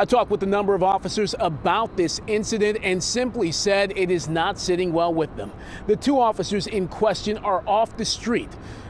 I talked with a number of officers about this incident and simply said it is not sitting well with them. The two officers in question are off the street.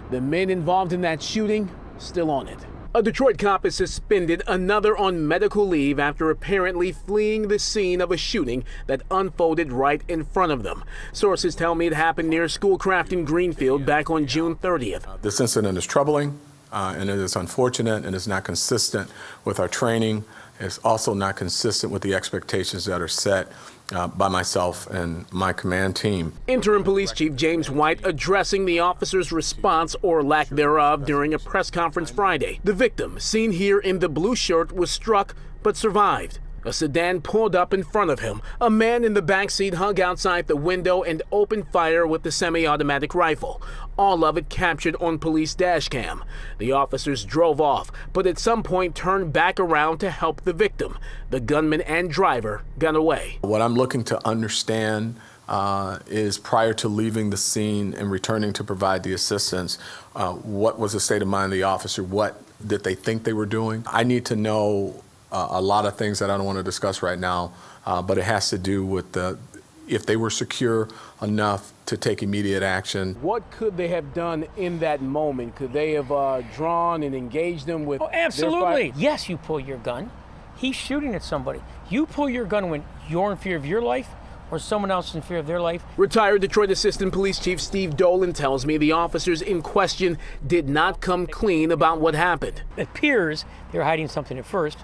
The men involved in that shooting still on it. A Detroit cop is suspended, another on medical leave after apparently fleeing the scene of a shooting that unfolded right in front of them. Sources tell me it happened near Schoolcraft in Greenfield back on June 30th. This incident is troubling and it is unfortunate and is not consistent with our training. It's also not consistent with the expectations that are set by myself and my command team. Interim Police Chief James White addressing the officer's response or lack thereof during a press conference Friday. The victim, seen here in the blue shirt, was struck but survived. A sedan pulled up in front of him. A man in the backseat hung outside the window and opened fire with the semi-automatic rifle. All of it captured on police dash cam. The officers drove off, but at some point turned back around to help the victim. The gunman and driver got away. What I'm looking to understand is prior to leaving the scene and returning to provide the assistance, what was the state of mind of the officer? What did they think they were doing? I need to know a lot of things that I don't want to discuss right now, but it has to do with if they were secure enough to take immediate action. What could they have done in that moment? Could they have drawn and engaged them with? Oh, absolutely. Yes, you pull your gun. He's shooting at somebody. You pull your gun when you're in fear of your life or someone else in fear of their life. Retired Detroit Assistant Police Chief Steve Dolan tells me the officers in question did not come clean about what happened. It appears they were hiding something at first,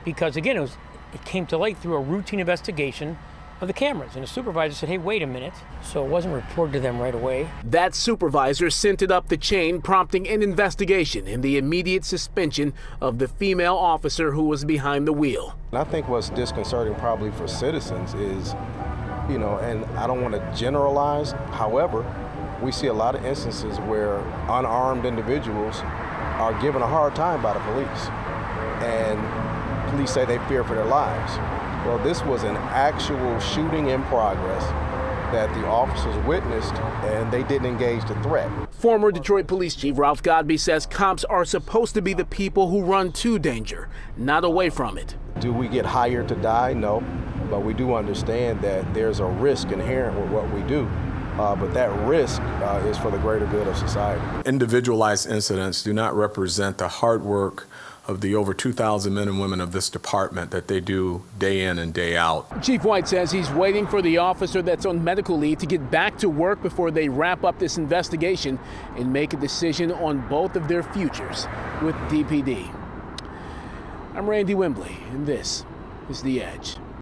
because again, it came to light through a routine investigation of the cameras, and the supervisor said, hey, wait a minute. So it wasn't reported to them right away. That supervisor sent it up the chain, prompting an investigation and the immediate suspension of the female officer who was behind the wheel. And I think what's disconcerting probably for citizens is, and I don't want to generalize, however, we see a lot of instances where unarmed individuals are given a hard time by the police. And police say they fear for their lives. Well, this was an actual shooting in progress that the officers witnessed, and they didn't engage the threat. Former Detroit Police Chief Ralph Godby says cops are supposed to be the people who run to danger, not away from it. Do we get hired to die? No, but we do understand that there's a risk inherent with what we do. But that risk is for the greater good of society. Individualized incidents do not represent the hard work of the over 2,000 men and women of this department that they do day in and day out. Chief White says he's waiting for the officer that's on medical leave to get back to work before they wrap up this investigation and make a decision on both of their futures with DPD. I'm Randy Wembley, and this is The Edge.